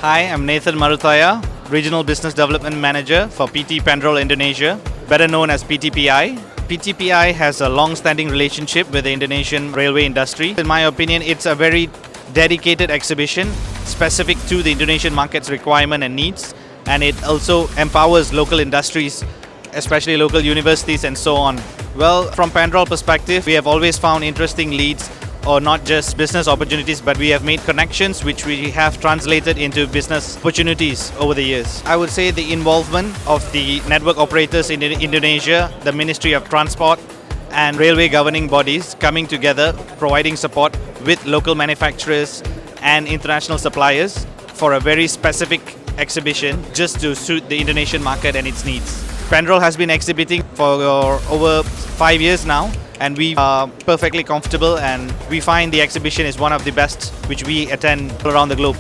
Hi, I'm Nathan Marutaya, Regional Business Development Manager for PT Pandrol Indonesia, better known as PTPI. PTPI has a long-standing relationship with the Indonesian railway industry. In my opinion, it's a very dedicated exhibition specific to the Indonesian market's requirement and needs, and it also empowers local industries, especially local universities and so on. Well, from Pandrol perspective, we have always found interesting leads, or not just business opportunities, but we have made connections which we have translated into business opportunities over the years. I would say the involvement of the network operators in Indonesia, the Ministry of Transport and railway governing bodies coming together, providing support with local manufacturers and international suppliers for a very specific exhibition just to suit the Indonesian market and its needs. Pandrol has been exhibiting for over 5 years now, and we are perfectly comfortable, and we find the exhibition is one of the best which we attend around the globe.